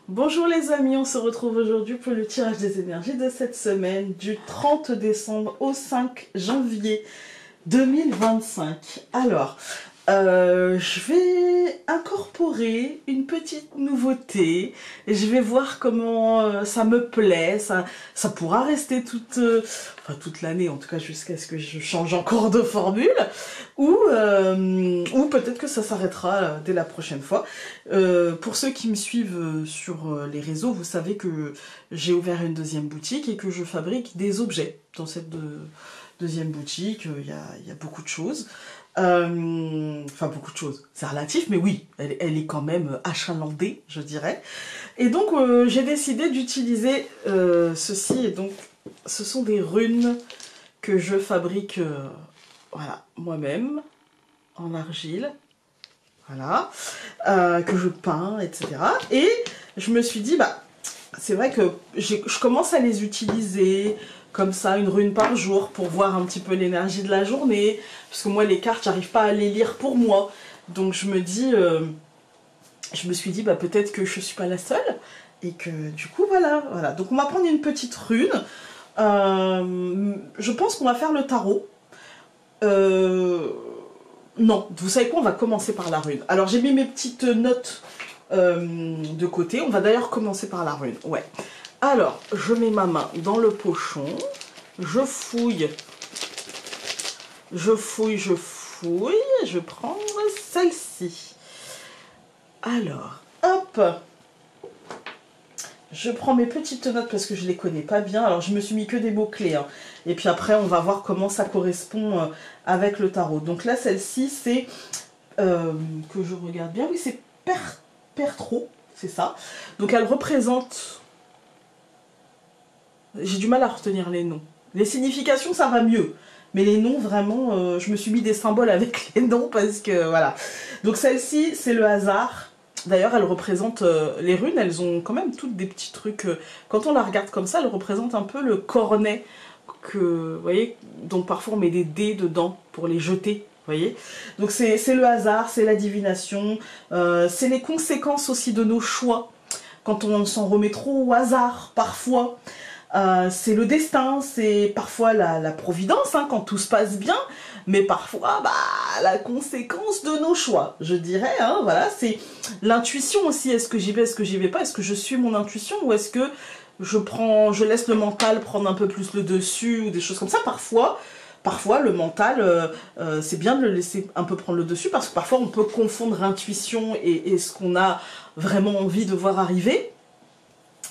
Bonjour les amis, on se retrouve aujourd'hui pour le tirage des énergies de cette semaine du 30 décembre au 5 janvier 2025. Alors, je vais incorporer une petite nouveauté et je vais voir comment ça me plaît. Ça pourra rester toute l'année, en tout cas jusqu'à ce que je change encore de formule, ou peut-être que ça s'arrêtera dès la prochaine fois. Pour ceux qui me suivent sur les réseaux, vous savez que j'ai ouvert une deuxième boutique et que je fabrique des objets. Dans cette deuxième boutique, il y a beaucoup de choses. Enfin, beaucoup de choses. C'est relatif, mais oui, elle est quand même achalandée, je dirais. Et donc, j'ai décidé d'utiliser ceci. Et donc, ce sont des runes que je fabrique voilà, moi-même, en argile. Voilà. Que je peins, etc. Et je me suis dit, bah, c'est vrai que je commence à les utiliser comme ça, une rune par jour, pour voir un petit peu l'énergie de la journée. Parce que moi, les cartes, j'arrive pas à les lire pour moi. Donc je me suis dit, bah, peut-être que je suis pas la seule. Et que du coup, voilà. Donc on va prendre une petite rune. Je pense qu'on va faire le tarot. Non, vous savez quoi, on va commencer par la rune. Alors j'ai mis mes petites notes de côté. On va d'ailleurs commencer par la rune. Ouais. Alors, je mets ma main dans le pochon, je fouille, je vais prendre celle-ci. Alors, hop, je prends mes petites notes parce que je les connais pas bien. Alors, je me suis mis que des mots-clés, hein. Et puis après, on va voir comment ça correspond avec le tarot. Donc là, celle-ci, c'est, que je regarde bien, oui, c'est Pertro, c'est ça. Donc, elle représente... J'ai du mal à retenir les noms. Les significations, ça va mieux. Mais les noms, vraiment, je me suis mis des symboles avec les noms parce que, voilà. Donc celle-ci, c'est le hasard. D'ailleurs, elle représente... les runes, elles ont quand même toutes des petits trucs... quand on la regarde comme ça, elle représente un peu le cornet que... Vous voyez, donc parfois on met des dés dedans pour les jeter. Vous voyez, donc c'est le hasard, c'est la divination. C'est les conséquences aussi de nos choix. Quand on s'en remet trop au hasard, parfois... c'est le destin, c'est parfois la providence, hein, quand tout se passe bien, mais parfois bah, la conséquence de nos choix, je dirais, hein, voilà, c'est l'intuition aussi, est-ce que j'y vais, est-ce que j'y vais pas, est-ce que je suis mon intuition, ou est-ce que je laisse le mental prendre un peu plus le dessus, ou des choses comme ça, parfois le mental, c'est bien de le laisser un peu prendre le dessus, parce que parfois on peut confondre intuition et ce qu'on a vraiment envie de voir arriver.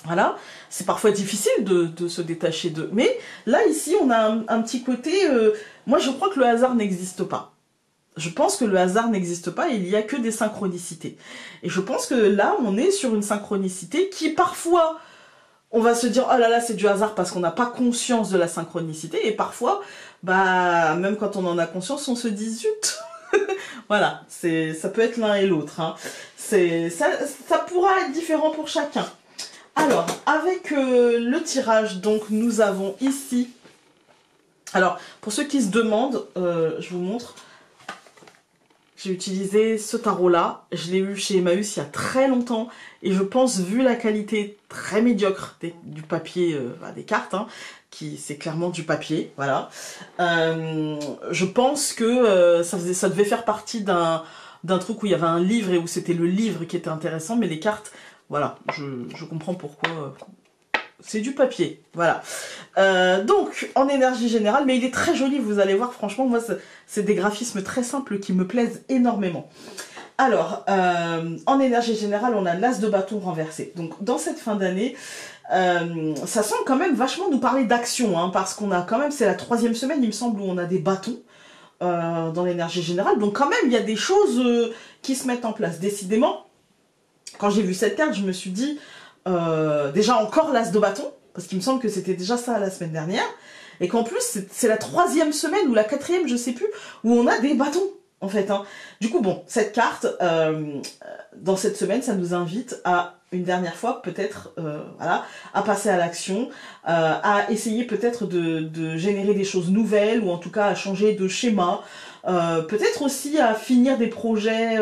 Voilà, c'est parfois difficile de se détacher d'eux. Mais là, ici, on a un petit côté... moi, je crois que le hasard n'existe pas. Je pense que le hasard n'existe pas et il n'y a que des synchronicités. Et je pense que là, on est sur une synchronicité qui, parfois, on va se dire « Oh là là, c'est du hasard » parce qu'on n'a pas conscience de la synchronicité. Et parfois, bah, même quand on en a conscience, on se dit « Zut !» Voilà, ça peut être l'un et l'autre, hein. Ça pourra être différent pour chacun. Alors, avec le tirage, donc nous avons ici... Alors, pour ceux qui se demandent, je vous montre. J'ai utilisé ce tarot-là. Je l'ai eu chez Emmaüs il y a très longtemps. Et je pense, vu la qualité très médiocre du papier, des cartes, hein, c'est clairement du papier, voilà. Je pense que ça devait faire partie d'un truc où il y avait un livre et où c'était le livre qui était intéressant, mais les cartes... Voilà, je comprends pourquoi. C'est du papier, voilà. Donc, en énergie générale, mais il est très joli, vous allez voir, franchement, moi, c'est des graphismes très simples qui me plaisent énormément. Alors, en énergie générale, on a l'as de bâton renversé. Donc, dans cette fin d'année, ça semble quand même vachement nous parler d'action, hein, parce qu'on a quand même, c'est la 3e semaine, il me semble, où on a des bâtons dans l'énergie générale. Donc, quand même, il y a des choses qui se mettent en place, décidément. Quand j'ai vu cette carte, je me suis dit, déjà encore l'as de bâton, parce qu'il me semble que c'était déjà ça la semaine dernière, et qu'en plus, c'est la 3e semaine, ou la 4e, je sais plus, où on a des bâtons, en fait, hein. Du coup, bon, cette carte, dans cette semaine, ça nous invite à, une dernière fois, peut-être, voilà, à passer à l'action, à essayer peut-être de générer des choses nouvelles, ou en tout cas à changer de schéma, peut-être aussi à finir des projets,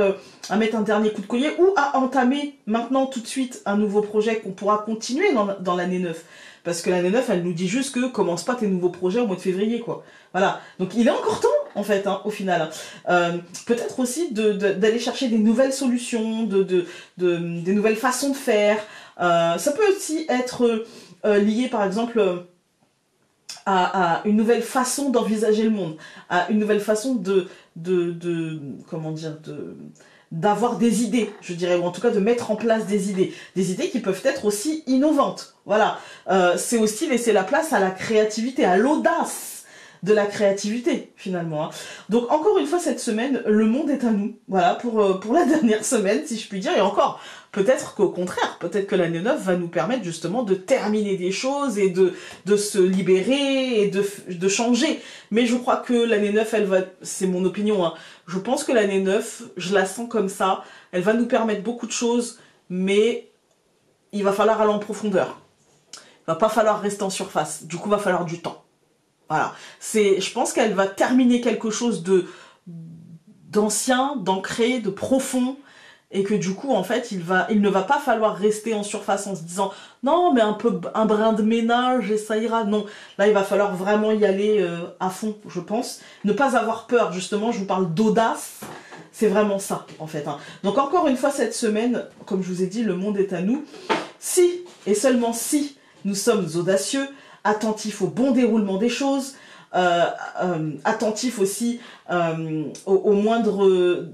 à mettre un dernier coup de collier, ou à entamer maintenant tout de suite un nouveau projet qu'on pourra continuer dans l'année 9. Parce que l'année 9, elle nous dit juste que commence pas tes nouveaux projets au mois de février, quoi. Voilà. Donc il est encore temps, en fait, hein, au final. Peut-être aussi d'aller chercher des nouvelles solutions, des nouvelles façons de faire. Ça peut aussi être lié, par exemple, à une nouvelle façon d'envisager le monde, à une nouvelle façon comment dire, d'avoir des idées, je dirais, ou en tout cas de mettre en place des idées qui peuvent être aussi innovantes. Voilà, c'est aussi laisser la place à la créativité, à l'audace de la créativité, finalement. Hein. Donc, encore une fois, cette semaine, le monde est à nous. Voilà, pour la dernière semaine, si je puis dire, et encore, peut-être qu'au contraire, peut-être que l'année 9 va nous permettre justement de terminer des choses et de se libérer et de changer. Mais je crois que l'année 9, c'est mon opinion, hein, je pense que l'année 9, je la sens comme ça, elle va nous permettre beaucoup de choses, mais il va falloir aller en profondeur. Il va pas falloir rester en surface, du coup, il va falloir du temps. Voilà, je pense qu'elle va terminer quelque chose d'ancien, d'ancré, de profond, et que du coup, en fait, il ne va pas falloir rester en surface en se disant « Non, mais un brin de ménage et ça ira. » Non, là, il va falloir vraiment y aller à fond, je pense. Ne pas avoir peur, justement, je vous parle d'audace, c'est vraiment ça, en fait. Hein. Donc, encore une fois, cette semaine, comme je vous ai dit, le monde est à nous. Si, et seulement si, nous sommes audacieux, attentifs au bon déroulement des choses, attentifs aussi au moindre...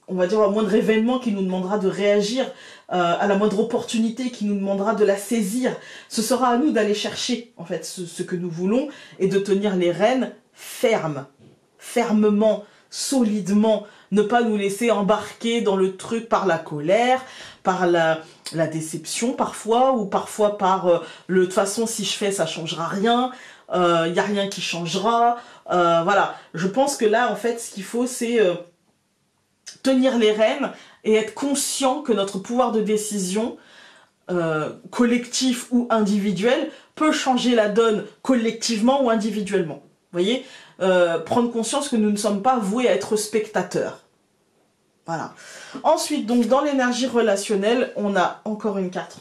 on va dire au moindre événement qui nous demandera de réagir, à la moindre opportunité qui nous demandera de la saisir. Ce sera à nous d'aller chercher, en fait, ce que nous voulons et de tenir les rênes fermement, solidement, ne pas nous laisser embarquer dans le truc par la colère, par la déception parfois, ou parfois par de toute façon, si je fais, ça changera rien, il n'y a rien qui changera. Voilà, je pense que là, en fait, ce qu'il faut, c'est... tenir les rênes et être conscient que notre pouvoir de décision, collectif ou individuel, peut changer la donne collectivement ou individuellement. Vous voyez, prendre conscience que nous ne sommes pas voués à être spectateurs. Voilà. Ensuite, donc dans l'énergie relationnelle, on a encore une carte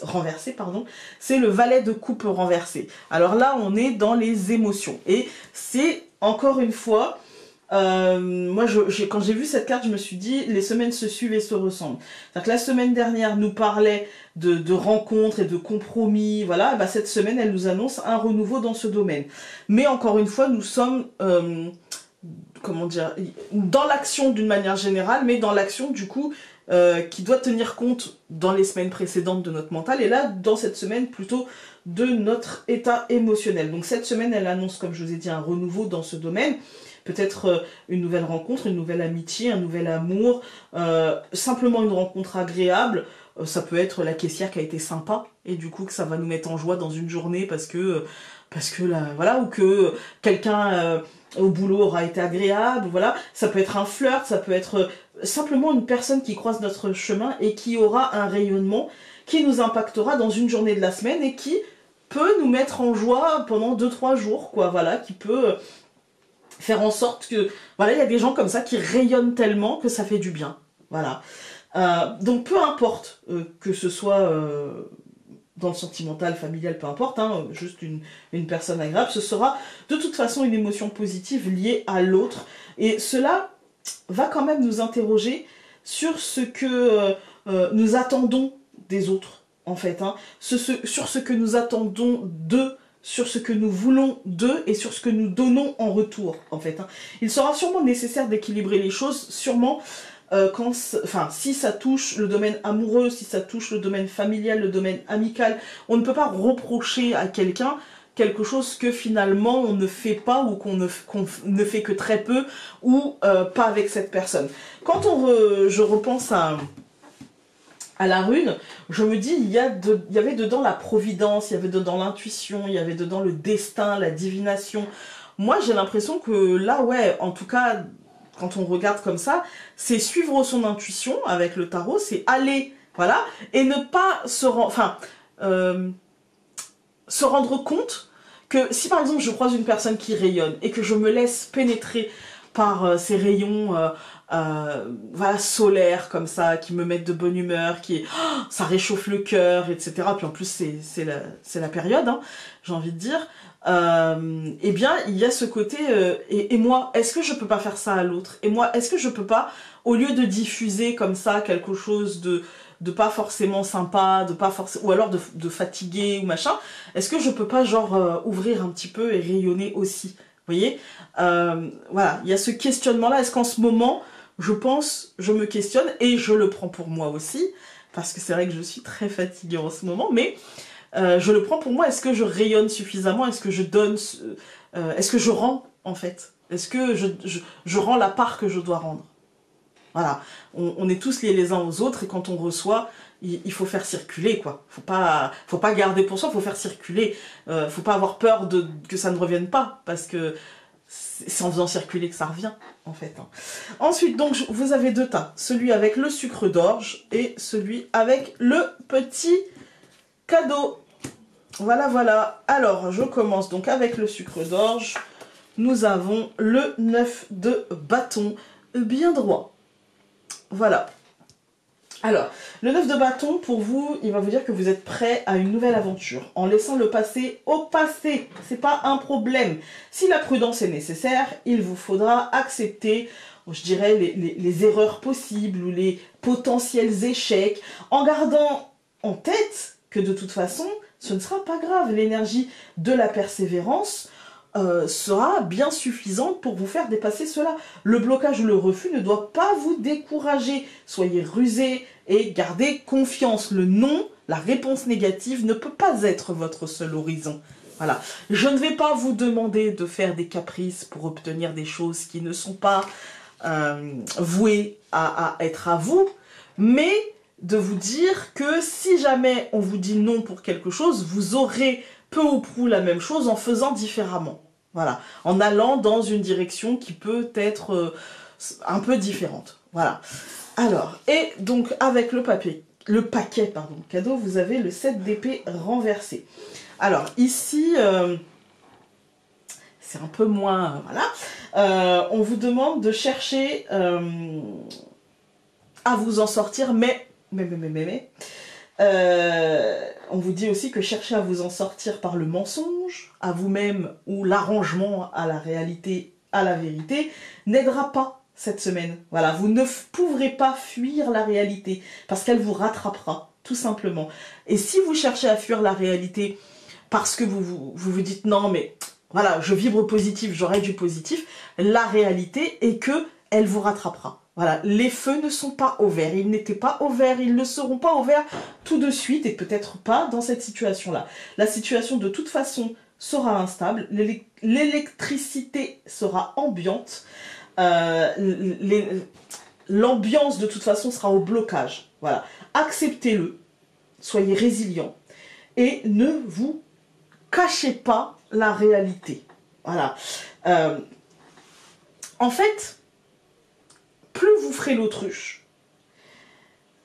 renversée, pardon. C'est le valet de coupe renversé. Alors là, on est dans les émotions. Et c'est, encore une fois... moi, quand j'ai vu cette carte, je me suis dit, les semaines se suivent et se ressemblent. C'est-à-dire que la semaine dernière nous parlait de rencontres et de compromis, voilà, bah, cette semaine, elle nous annonce un renouveau dans ce domaine. Mais encore une fois, nous sommes, comment dire, dans l'action d'une manière générale, mais dans l'action, du coup, qui doit tenir compte dans les semaines précédentes de notre mental, et là, dans cette semaine, plutôt de notre état émotionnel. Donc cette semaine, elle annonce, comme je vous ai dit, un renouveau dans ce domaine. Peut-être une nouvelle rencontre, une nouvelle amitié, un nouvel amour, simplement une rencontre agréable. Ça peut être la caissière qui a été sympa et du coup que ça va nous mettre en joie dans une journée parce que là, voilà, ou que quelqu'un au boulot aura été agréable, voilà. Ça peut être un flirt, ça peut être simplement une personne qui croise notre chemin et qui aura un rayonnement qui nous impactera dans une journée de la semaine et qui peut nous mettre en joie pendant 2-3 jours, quoi, voilà, qui peut... faire en sorte que, voilà, il y a des gens comme ça qui rayonnent tellement que ça fait du bien. Voilà. Donc peu importe que ce soit dans le sentimental, familial, peu importe, hein, juste une personne agréable, ce sera de toute façon une émotion positive liée à l'autre. Et cela va quand même nous interroger sur ce que nous attendons des autres, en fait. Hein, sur ce que nous attendons d'eux, sur ce que nous voulons d'eux et sur ce que nous donnons en retour, en fait. Hein. Il sera sûrement nécessaire d'équilibrer les choses, sûrement, si ça touche le domaine amoureux, si ça touche le domaine familial, le domaine amical, on ne peut pas reprocher à quelqu'un quelque chose que finalement on ne fait pas ou qu'on ne fait que très peu ou pas avec cette personne. Quand je repense à la rune, je me dis, il y avait dedans la providence, il y avait dedans l'intuition, il y avait dedans le destin, la divination. Moi, j'ai l'impression que là, ouais, en tout cas, quand on regarde comme ça, c'est suivre son intuition avec le tarot, c'est aller, voilà, et ne pas se rendre compte que si par exemple je croise une personne qui rayonne et que je me laisse pénétrer par ces rayons voilà, solaires comme ça, qui me mettent de bonne humeur, ça réchauffe le cœur, etc. Puis en plus, c'est la période, hein, j'ai envie de dire. Eh bien, il y a ce côté, et moi, est-ce que je peux pas faire ça à l'autre? Et moi, est-ce que je peux pas, au lieu de diffuser comme ça quelque chose de pas forcément sympa, ou alors de fatigué ou machin, est-ce que je peux pas genre ouvrir un petit peu et rayonner aussi? Vous voyez, voilà, il y a ce questionnement-là. Est-ce qu'en ce moment, je pense, je me questionne, et je le prends pour moi aussi, parce que c'est vrai que je suis très fatiguée en ce moment, mais je le prends pour moi. Est-ce que je rayonne suffisamment? Est-ce que je donne, est-ce que je rends, en fait? Est-ce que je rends la part que je dois rendre? Voilà, on est tous liés les uns aux autres, et quand on reçoit, il faut faire circuler, quoi. Faut pas garder pour soi, faut faire circuler. Faut pas avoir peur que ça ne revienne pas, parce que c'est en faisant circuler que ça revient, en fait. Hein. Ensuite, donc, vous avez deux tas. Celui avec le sucre d'orge et celui avec le petit cadeau. Voilà, voilà. Alors, je commence donc avec le sucre d'orge. Nous avons le 9 de bâton, bien droit. Voilà. Alors, le 9 de bâton, pour vous, il va vous dire que vous êtes prêt à une nouvelle aventure, en laissant le passé au passé. C'est pas un problème. Si la prudence est nécessaire, il vous faudra accepter, je dirais, les erreurs possibles ou les potentiels échecs, en gardant en tête que de toute façon, ce ne sera pas grave. L'énergie de la persévérance sera bien suffisante pour vous faire dépasser cela. Le blocage ou le refus ne doit pas vous décourager. Soyez rusé et gardez confiance. Le non, la réponse négative, ne peut pas être votre seul horizon. Voilà. Je ne vais pas vous demander de faire des caprices pour obtenir des choses qui ne sont pas vouées à être à vous, mais de vous dire que si jamais on vous dit non pour quelque chose, vous aurez peu ou prou la même chose en faisant différemment. Voilà, en allant dans une direction qui peut être un peu différente. Voilà. Alors, et donc avec le paquet cadeau, vous avez le 7 d'épée renversé. Alors ici, c'est un peu moins, voilà. On vous demande de chercher à vous en sortir, mais on vous dit aussi que chercher à vous en sortir par le mensonge, à vous-même, ou l'arrangement à la réalité, à la vérité, n'aidera pas cette semaine. Voilà, vous ne pourrez pas fuir la réalité, parce qu'elle vous rattrapera, tout simplement. Et si vous cherchez à fuir la réalité, parce que vous dites non, mais voilà, je vibre positif, j'aurai du positif, la réalité est que elle vous rattrapera. Voilà, les feux ne sont pas au vert, ils n'étaient pas au vert, ils ne seront pas au vert tout de suite, et peut-être pas dans cette situation-là. La situation de toute façon sera instable, l'électricité sera ambiante, l'ambiance de toute façon sera au blocage. Voilà, acceptez-le, soyez résilient, et ne vous cachez pas la réalité. Voilà. En fait, plus vous ferez l'autruche,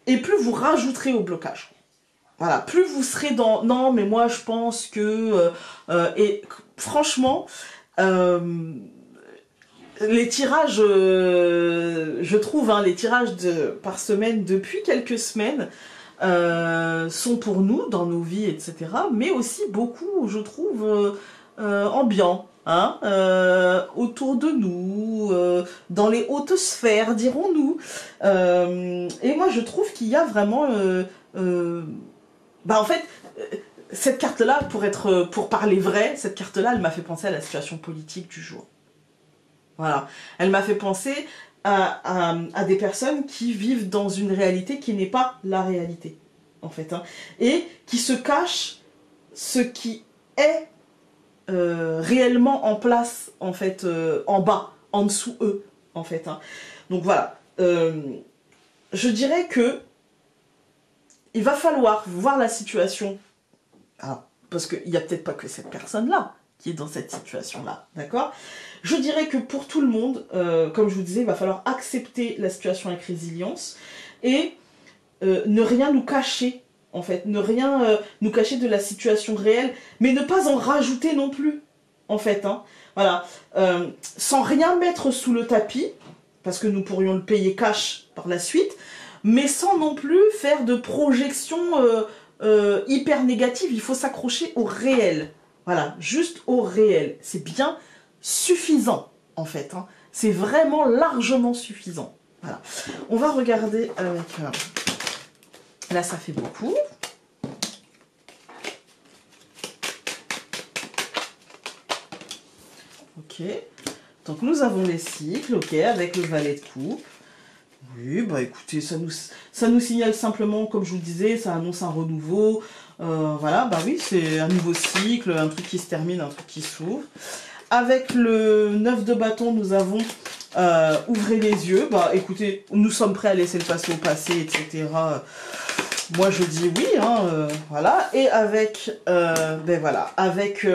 et plus vous rajouterez au blocage. Voilà, plus vous serez dans « non, mais moi je pense que... et franchement, les tirages, je trouve, hein, les tirages par semaine depuis quelques semaines sont pour nous, dans nos vies, etc. Mais aussi beaucoup, je trouve, ambiants. Hein, autour de nous, dans les hautes sphères, dirons-nous. Et moi, je trouve qu'il y a vraiment... en fait, cette carte-là, pour parler vrai, cette carte-là, elle m'a fait penser à la situation politique du jour. Voilà. Elle m'a fait penser à des personnes qui vivent dans une réalité qui n'est pas la réalité, en fait. Hein, et qui se cachent ce qui est réellement en place, en fait, en bas, en dessous eux, en fait. Hein. Donc voilà, je dirais que il va falloir voir la situation, parce qu'il n'y a peut-être pas que cette personne-là qui est dans cette situation-là, d'accord? Je dirais que pour tout le monde, comme je vous disais, il va falloir accepter la situation avec résilience et ne rien nous cacher, en fait, ne rien nous cacher de la situation réelle, mais ne pas en rajouter non plus, en fait. Hein. voilà, sans rien mettre sous le tapis, parce que nous pourrions le payer cash par la suite, mais sans non plus faire de projections hyper négatives. Il faut s'accrocher au réel. Voilà, juste au réel. C'est bien suffisant, en fait. Hein. C'est vraiment largement suffisant. Voilà. On va regarder avec... Là, ça fait beaucoup. Ok. Donc, nous avons les cycles, ok, avec le valet de coupe. Oui, bah écoutez, ça nous signale simplement, comme je vous le disais, ça annonce un renouveau. Voilà, bah oui, c'est un nouveau cycle, un truc qui se termine, un truc qui s'ouvre. Avec le 9 de bâton, nous avons ouvrez les yeux. Bah écoutez, nous sommes prêts à laisser le passé au passé, etc. Moi je dis oui, hein, voilà. Et avec, ben voilà, avec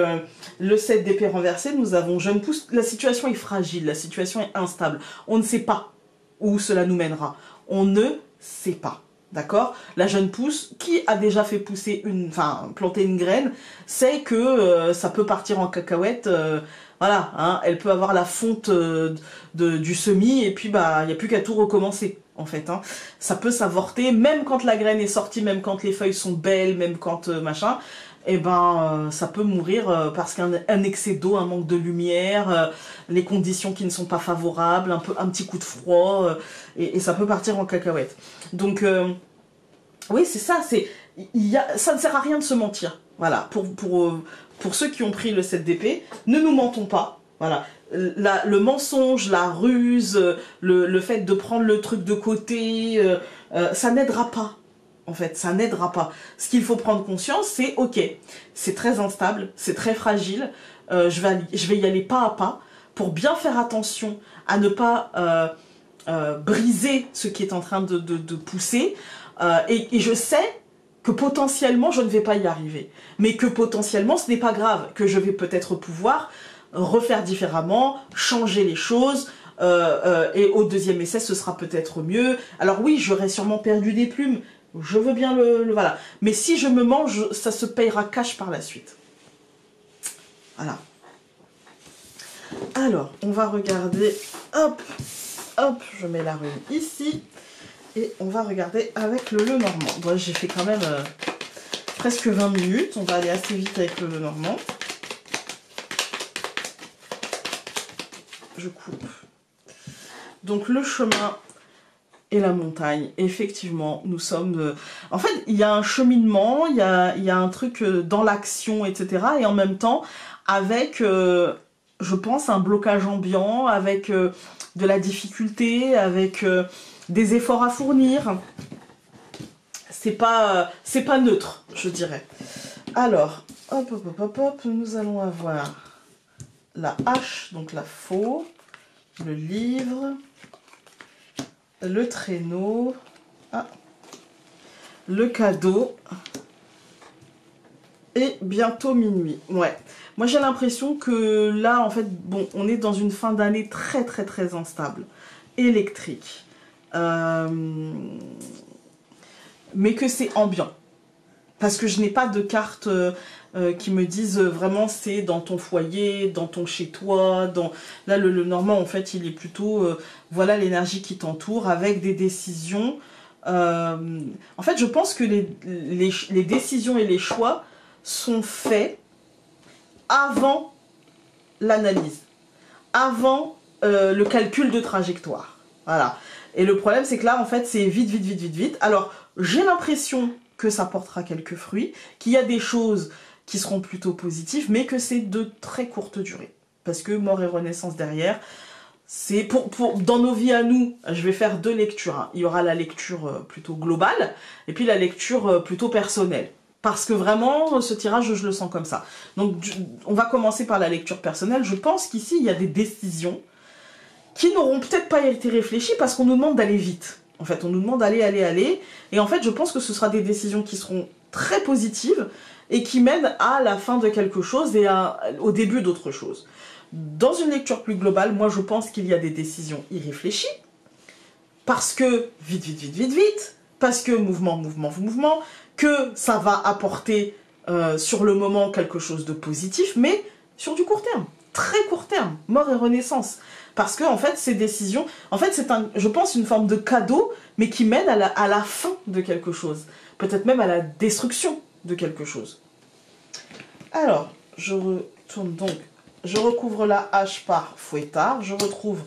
le 7 d'épée renversé, nous avons jeune pousse. La situation est fragile, la situation est instable. On ne sait pas où cela nous mènera. On ne sait pas. D'accord? La jeune pousse, qui a déjà fait pousser planter une graine, sait que ça peut partir en cacahuète. Voilà, hein, elle peut avoir la fonte du semis et puis bah il n'y a plus qu'à tout recommencer en fait. Hein. Ça peut s'avorter, même quand la graine est sortie, même quand les feuilles sont belles, même quand machin. Et ben ça peut mourir parce qu'un excès d'eau, un manque de lumière, les conditions qui ne sont pas favorables, un petit coup de froid, et ça peut partir en cacahuète. Donc oui c'est ça, ça ne sert à rien de se mentir. Voilà, pour ceux qui ont pris le 7 d'épée, ne nous mentons pas. Voilà, le mensonge, la ruse, le fait de prendre le truc de côté, ça n'aidera pas. En fait, ça n'aidera pas. Ce qu'il faut prendre conscience, c'est ok, c'est très instable, c'est très fragile. Je vais y aller pas à pas pour bien faire attention à ne pas briser ce qui est en train de pousser. Et je sais que potentiellement je ne vais pas y arriver, mais que potentiellement ce n'est pas grave, que je vais peut-être pouvoir refaire différemment, changer les choses. Et au deuxième essai, ce sera peut-être mieux. Alors oui, j'aurais sûrement perdu des plumes. Je veux bien voilà. Mais si je me mange, ça se payera cash par la suite. Voilà. Alors, on va regarder. Hop, hop, je mets la rune ici. Et on va regarder avec le Lenormand. Bon, j'ai fait quand même presque 20 minutes. On va aller assez vite avec le Lenormand. Je coupe. Donc, le chemin et la montagne, effectivement, nous sommes... En fait, il y a un cheminement, il y a un truc dans l'action, etc. Et en même temps, avec, je pense, un blocage ambiant, avec de la difficulté, avec des efforts à fournir. C'est pas neutre, je dirais. Alors, hop, hop, hop, hop, hop, nous allons avoir la hache, donc la faux, le livre... le traîneau, le cadeau, et bientôt minuit. Ouais, moi j'ai l'impression que là, en fait, bon, on est dans une fin d'année très très très instable, électrique, mais que c'est ambiant. Parce que je n'ai pas de cartes qui me disent vraiment c'est dans ton foyer, dans ton chez-toi. Là, le Normand, en fait, il est plutôt... voilà l'énergie qui t'entoure avec des décisions. En fait, je pense que les décisions et les choix sont faits avant l'analyse, avant le calcul de trajectoire. Voilà. Et le problème, c'est que là, en fait, c'est vite, vite, vite, vite, vite. Alors, j'ai l'impression que ça portera quelques fruits, qu'il y a des choses qui seront plutôt positives, mais que c'est de très courte durée. Parce que mort et renaissance derrière, c'est dans nos vies à nous, je vais faire deux lectures. Hein. Il y aura la lecture plutôt globale, et puis la lecture plutôt personnelle. Parce que vraiment, ce tirage, je le sens comme ça. Donc, on va commencer par la lecture personnelle. Je pense qu'ici, il y a des décisions qui n'auront peut-être pas été réfléchies parce qu'on nous demande d'aller vite. En fait, on nous demande d'aller, aller, aller. Et en fait, je pense que ce sera des décisions qui seront très positives et qui mènent à la fin de quelque chose et au début d'autre chose. Dans une lecture plus globale, moi, je pense qu'il y a des décisions irréfléchies. Parce que vite, vite, vite, vite, vite. Parce que mouvement, mouvement, mouvement. Que ça va apporter sur le moment quelque chose de positif, mais sur du court terme. très court terme, mort et renaissance. Parce que, en fait, ces décisions, en fait, c'est, je pense, une forme de cadeau, mais qui mène à la fin de quelque chose. Peut-être même à la destruction de quelque chose. Alors, je retourne donc, je recouvre la hache par fouettard, je recouvre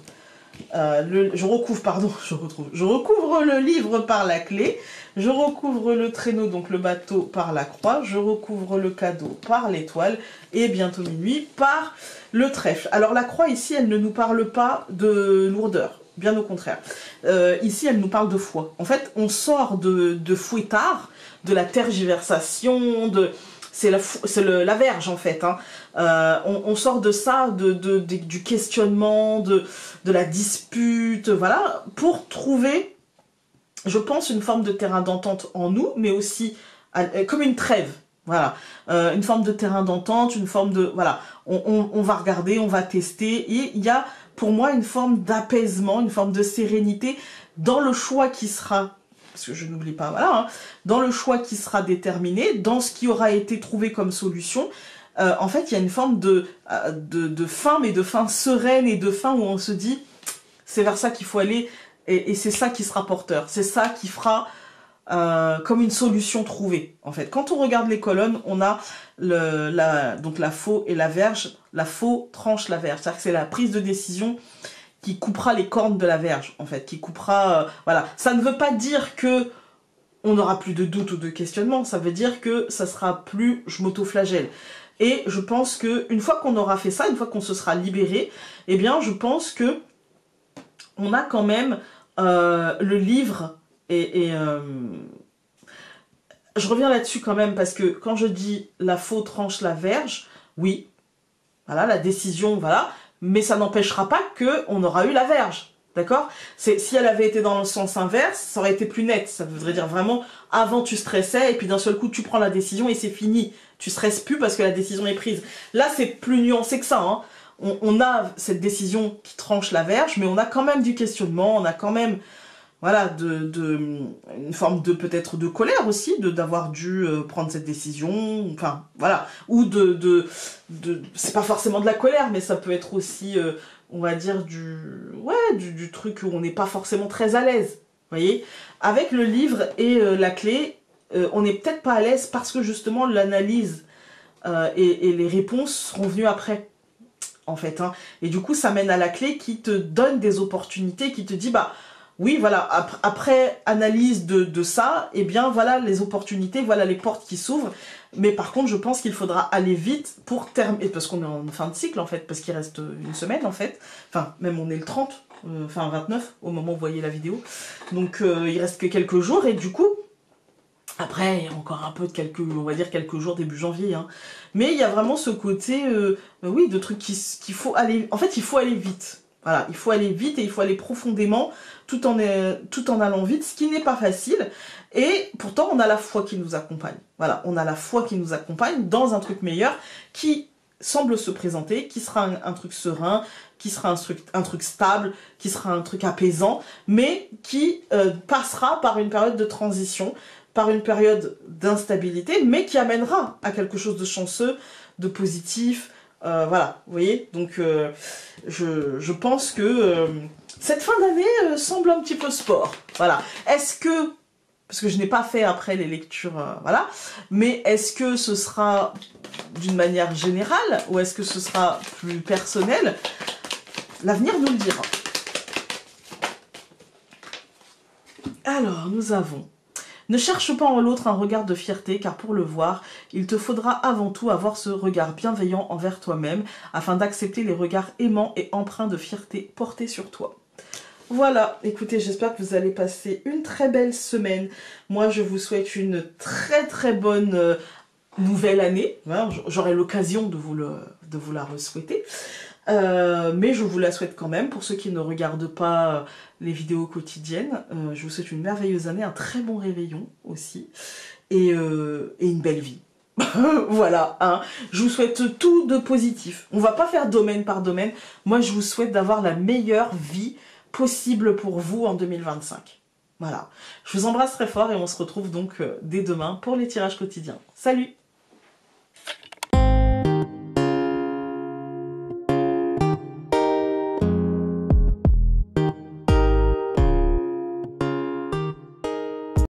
le livre par la clé, je recouvre le traîneau, donc le bateau, par la croix, je recouvre le cadeau par l'étoile, et bientôt minuit par le trèfle. Alors la croix ici, elle ne nous parle pas de lourdeur, bien au contraire. Ici, elle nous parle de foi. En fait, on sort de fouettard, de la tergiversation, c'est la verge en fait. Hein. On sort de ça, du questionnement, de la dispute, voilà, pour trouver, je pense, une forme de terrain d'entente en nous, mais aussi comme une trêve. Voilà, une forme de terrain d'entente, une forme de... Voilà, on va regarder, on va tester, et il y a pour moi une forme d'apaisement, une forme de sérénité dans le choix qui sera... Parce que je n'oublie pas, voilà, hein, dans le choix qui sera déterminé, dans ce qui aura été trouvé comme solution, en fait, il y a une forme de fin, mais de fin sereine et de fin où on se dit, c'est vers ça qu'il faut aller, et c'est ça qui sera porteur, c'est ça qui fera comme une solution trouvée, en fait. Quand on regarde les colonnes, on a donc la faux et la verge, la faux tranche la verge, c'est-à-dire que c'est la prise de décision qui coupera les cornes de la verge, en fait, qui coupera... voilà, ça ne veut pas dire que on n'aura plus de doute ou de questionnement, ça veut dire que ça sera plus je m'auto-flagelle. Et je pense que une fois qu'on aura fait ça, une fois qu'on se sera libéré, eh bien, je pense que on a quand même le livre et je reviens là-dessus quand même, parce que quand je dis la faux tranche la verge, oui, voilà, la décision, voilà, mais ça n'empêchera pas qu'on aura eu la verge, d'accord? Si elle avait été dans le sens inverse, ça aurait été plus net, ça voudrait dire vraiment, avant tu stressais, et puis d'un seul coup tu prends la décision et c'est fini, tu stresses plus parce que la décision est prise. Là c'est plus nuancé que ça, hein. On a cette décision qui tranche la verge, mais on a quand même du questionnement, on a quand même... Voilà, une forme de peut-être de colère aussi, d'avoir dû prendre cette décision, enfin, voilà. Ou c'est pas forcément de la colère, mais ça peut être aussi, on va dire, du truc où on n'est pas forcément très à l'aise, vous voyez. Avec le livre et la clé, on n'est peut-être pas à l'aise parce que justement l'analyse et les réponses seront venues après, en fait. Hein. Et du coup, ça mène à la clé qui te donne des opportunités, qui te dit, bah, oui, voilà, après analyse de ça, eh bien, voilà les opportunités, voilà les portes qui s'ouvrent. Mais par contre, je pense qu'il faudra aller vite pour terminer, parce qu'on est en fin de cycle, en fait, parce qu'il reste une semaine, en fait. Enfin, même on est le 30, enfin 29, au moment où vous voyez la vidéo. Donc, il reste que quelques jours, et du coup, après, il y a encore un peu de on va dire quelques jours, début janvier. Hein. Mais il y a vraiment ce côté, oui, de trucs qu'il faut aller... En fait, il faut aller vite. Voilà, il faut aller vite et il faut aller profondément tout en allant vite, ce qui n'est pas facile. Et pourtant, on a la foi qui nous accompagne. Voilà, on a la foi qui nous accompagne dans un truc meilleur qui semble se présenter, qui sera un truc serein, qui sera un truc stable, qui sera un truc apaisant, mais qui passera par une période de transition, par une période d'instabilité, mais qui amènera à quelque chose de chanceux, de positif. Voilà, vous voyez, donc je pense que cette fin d'année semble un petit peu sport. Voilà, est-ce que, parce que je n'ai pas fait après les lectures, voilà, mais est-ce que ce sera d'une manière générale ou est-ce que ce sera plus personnel? L'avenir nous le dira. Alors, nous avons... Ne cherche pas en l'autre un regard de fierté, car pour le voir, il te faudra avant tout avoir ce regard bienveillant envers toi-même, afin d'accepter les regards aimants et empreints de fierté portés sur toi. Voilà, écoutez, j'espère que vous allez passer une très belle semaine. Moi, je vous souhaite une très très bonne nouvelle année. Voilà, j'aurai l'occasion de vous la re-souhaiter. Mais je vous la souhaite quand même. Pour ceux qui ne regardent pas les vidéos quotidiennes, je vous souhaite une merveilleuse année, un très bon réveillon aussi, et une belle vie. Voilà, hein. Je vous souhaite tout de positif. On va pas faire domaine par domaine. Moi, je vous souhaite d'avoir la meilleure vie possible pour vous en 2025. Voilà. Je vous embrasse très fort et on se retrouve donc dès demain pour les tirages quotidiens. Salut!